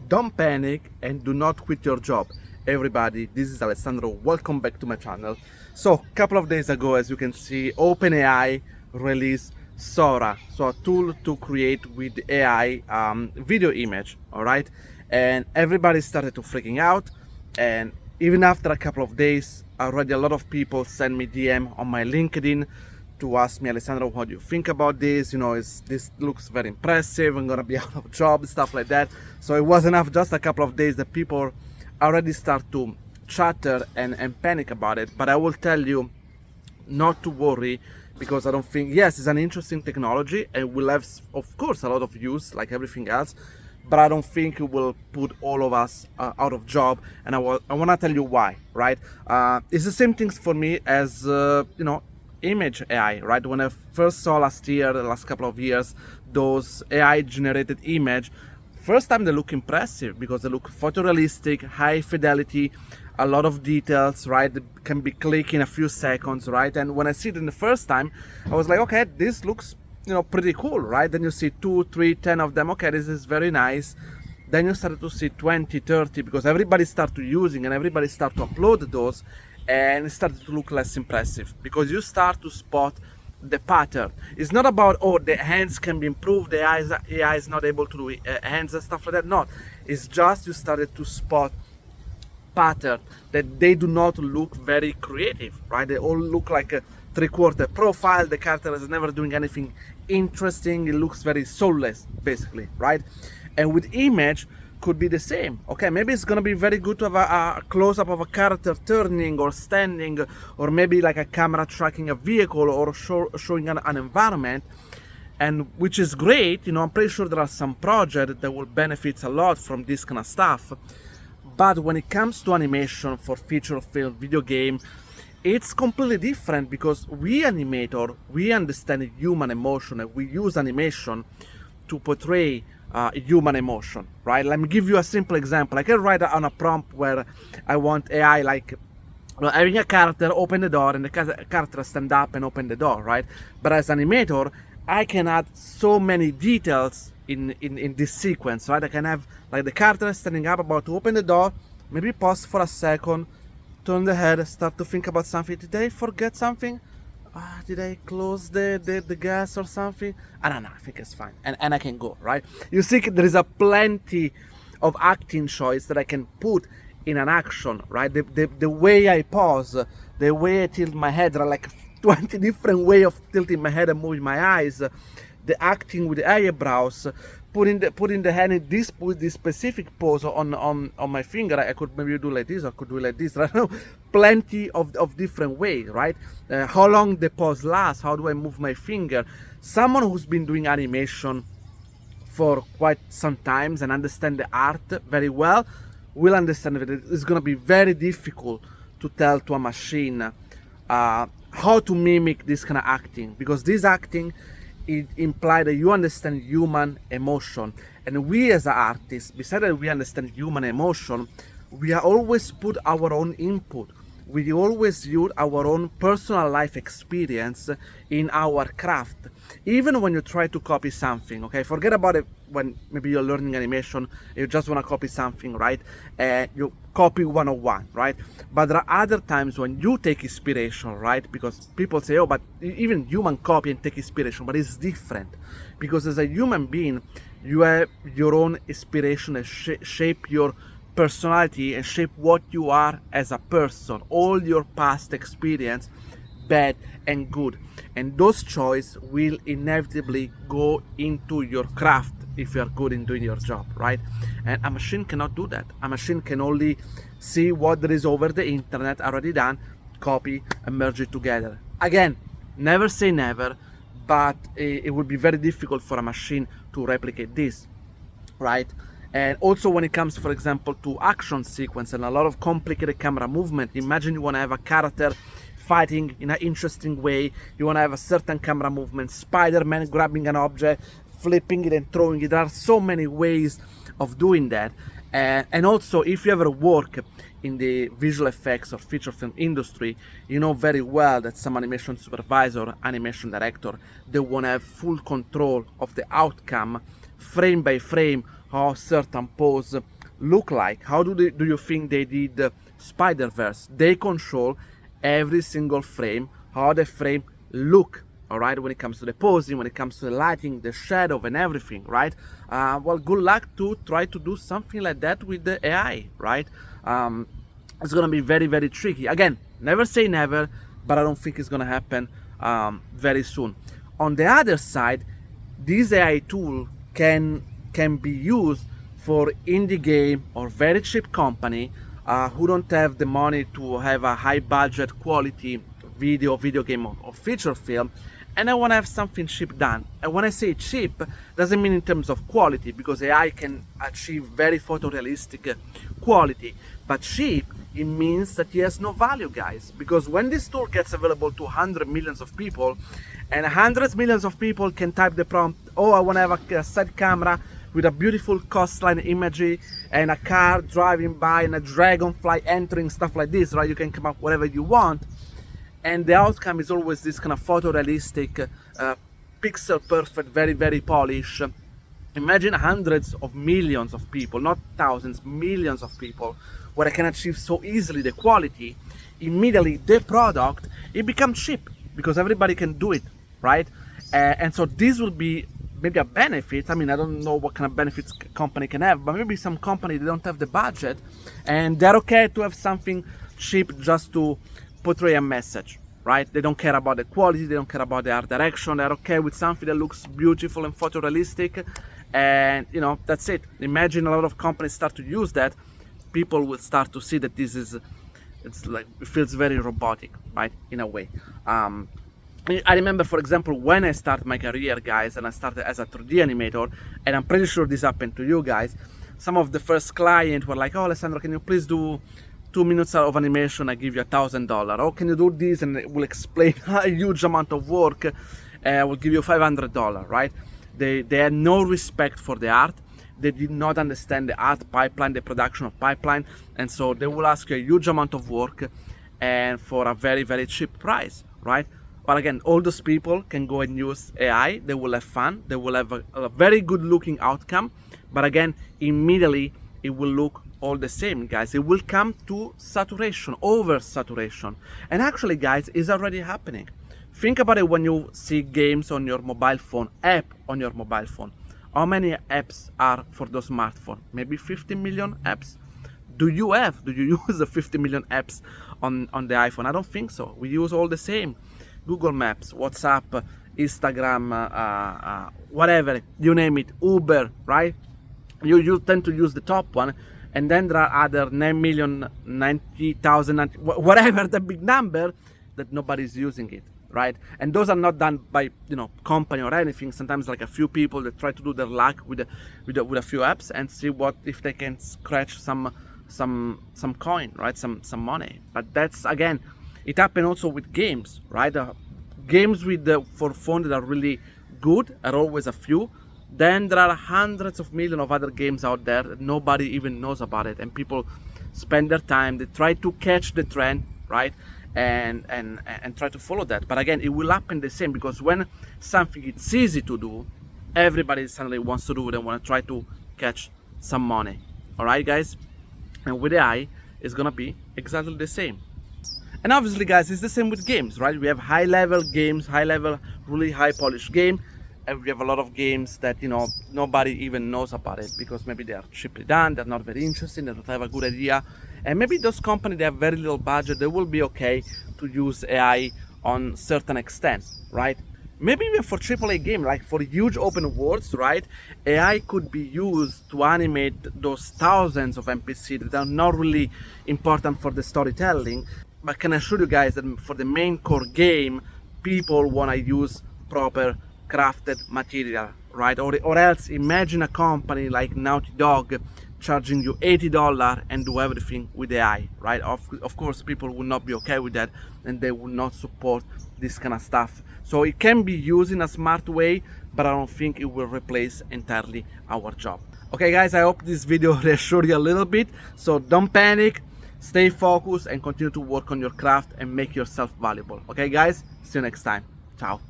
Don't panic and do not quit your job. Everybody, this is Alessandro. Welcome back to my channel. So, a couple of days ago, as you can see, OpenAI released Sora, so a tool to create with AI video image, all right? And everybody started to freaking out. And even after a couple of days, already a lot of people sent me DM on my LinkedIn to ask me, Alessandro, what do you think about this? You know, this looks very impressive. I'm gonna be out of job, stuff like that. So it wasn't enough just a couple of days that people already start to chatter and panic about it. But I will tell you not to worry, because I don't think, yes, it's an interesting technology and will have, of course, a lot of use like everything else, but I don't think it will put all of us out of job. And I want to tell you why, right? It's the same things for me as, you know, image AI, right? When I first saw last year, the last couple of years, those AI generated image, first time they look impressive because they look photorealistic, high fidelity, a lot of details, right? They can be clicked in a few seconds, right? And when I see it in the first time, I was like, okay, this looks, you know, pretty cool, right? Then you see 2, 3, 10 of them, okay, this is very nice. Then you started to see 20, 30, because everybody started to using and everybody started to upload those, and it started to look less impressive because you start to spot the pattern. It's not about, oh, the hands can be improved, the AI is not able to do hands and stuff like that. No, it's just you started to spot pattern that they do not look very creative, right? They all look like a three-quarter profile. The character is never doing anything interesting. It looks very soulless, basically, right? And with image, could be the same. Okay, maybe it's gonna be very good to have a close-up of a character turning or standing, or maybe like a camera tracking a vehicle or showing an environment, and which is great. You know, I'm pretty sure there are some projects that will benefit a lot from this kind of stuff. But when it comes to animation for feature film, video game, it's completely different, because we animator, we understand human emotion and we use animation to portray human emotion, right? Let me give you a simple example. I can write on a prompt where I want AI, like, you know, having a character open the door and the character stand up and open the door, right? But as animator, I can add so many details in this sequence, right? I can have like the character standing up, about to open the door, maybe pause for a second, turn the head, start to think about something. Did I forget something? Did I close the gas or something? I don't know, I think it's fine. And I can go, right? You see, there is a plenty of acting choice that I can put in an action, right? The way I pause, the way I tilt my head, there are like 20 different ways of tilting my head and moving my eyes. The acting with the eyebrows, putting the hand in this specific pose on my finger. I could maybe do like this, or could do like this. Right? Plenty of different ways, right? How long the pose lasts? How do I move my finger? Someone who's been doing animation for quite some times and understand the art very well will understand that it's going to be very difficult to tell to a machine how to mimic this kind of acting, because this acting, it implies that you understand human emotion. And we as artists, besides that we understand human emotion, we are always put our own input. We always use our own personal life experience in our craft. Even when you try to copy something, okay? Forget about it when maybe you're learning animation, you just want to copy something, right? You copy 101, right? But there are other times when you take inspiration, right? Because people say, oh, but even human copy and take inspiration, but it's different. Because as a human being, you have your own inspiration and shape your personality and shape what you are as a person, all your past experience, bad and good, and those choices will inevitably go into your craft if you are good in doing your job, right? And a machine cannot do that. A machine can only see what there is over the internet already done, copy and merge it together. Again, never say never, but it would be very difficult for a machine to replicate this, right? And also when it comes, for example, to action sequence and a lot of complicated camera movement, imagine you want to have a character fighting in an interesting way, you want to have a certain camera movement, Spider-Man grabbing an object, flipping it and throwing it. There are so many ways of doing that. And also, if you ever work in the visual effects or feature film industry, you know very well that some animation supervisor, animation director, they want to have full control of the outcome, frame by frame, how certain pose look like? How do you think they did Spider-Verse? They control every single frame, how the frame look, all right, when it comes to the posing, when it comes to the lighting, the shadow and everything, right? Well, good luck to try to do something like that with the AI, right? It's gonna be very, very tricky. Again, never say never, but I don't think it's gonna happen very soon. On the other side, this AI tool can be used for indie game or very cheap company who don't have the money to have a high budget quality video game or feature film, and I want to have something cheap done. And when I say cheap, doesn't mean in terms of quality, because AI can achieve very photorealistic quality, but cheap, it means that it has no value, guys, because when this tool gets available to 100 millions of people, and hundreds millions of people can type the prompt, oh, I want to have a side camera with a beautiful coastline imagery and a car driving by and a dragonfly entering, stuff like this, right? You can come up whatever you want, and the outcome is always this kind of photorealistic, pixel perfect, very, very polished. Imagine hundreds of millions of people, not thousands, millions of people, where I can achieve so easily the quality. Immediately the product, it becomes cheap because everybody can do it, right? And so this will be maybe a benefit. I mean, I don't know what kind of benefits company can have, but maybe some company, they don't have the budget and they're okay to have something cheap just to portray a message, right? They don't care about the quality, they don't care about the art direction, they're okay with something that looks beautiful and photorealistic, and you know, that's it. Imagine a lot of companies start to use that, people will start to see that this is, it's like, it feels very robotic, right, in a way. I remember, for example, when I started my career, guys, and I started as a 3D animator, and I'm pretty sure this happened to you guys, some of the first clients were like, oh, Alessandro, can you please do 2 minutes of animation, I give you $1,000. Oh, can you do this? And it will explain a huge amount of work, I will give you $500, right? They had no respect for the art. They did not understand the art pipeline, the production of pipeline, and so they will ask you a huge amount of work and for a very, very cheap price, right? But again, all those people can go and use AI, they will have fun, they will have a very good looking outcome, but again, immediately it will look all the same, guys. It will come to saturation, oversaturation. And actually, guys, it's already happening. Think about it when you see games on your mobile phone, app on your mobile phone. How many apps are for the smartphone? Maybe 50 million apps. Do you use the 50 million apps on the iPhone? I don't think so. We use all the same. Google Maps, WhatsApp, Instagram, whatever, you name it, Uber, right? You tend to use the top one, and then there are other 9 million, 90,000, whatever the big number that nobody's using it, right? And those are not done by, you know, company or anything. Sometimes like a few people that try to do their luck with a few apps and see what if they can scratch some coin, right? Some money. But that's, again, it happened also with games, right? Games for phone that are really good are always a few. Then there are hundreds of millions of other games out there that nobody even knows about it, and people spend their time, they try to catch the trend, right? And try to follow that. But again, it will happen the same, because when something is easy to do, everybody suddenly wants to do it and want to try to catch some money. All right, guys? And with AI, it's gonna be exactly the same. And obviously, guys, it's the same with games, right? We have high-level games, high-level, really high-polished game, and we have a lot of games that, you know, nobody even knows about it because maybe they are cheaply done, they're not very interesting, they don't have a good idea, and maybe those companies, they have very little budget, they will be okay to use AI on certain extent, right? Maybe even for AAA game, like for huge open worlds, right? AI could be used to animate those thousands of NPC that are not really important for the storytelling, but can assure you guys that for the main core game, people want to use proper crafted material, right? Or else imagine a company like Naughty Dog charging you $80 and do everything with AI, right? Of course, people will not be okay with that, and they will not support this kind of stuff. So it can be used in a smart way, but I don't think it will replace entirely our job. Okay, guys, I hope this video reassured you a little bit. So don't panic, stay focused, and continue to work on your craft and make yourself valuable. Okay, guys, see you next time. Ciao.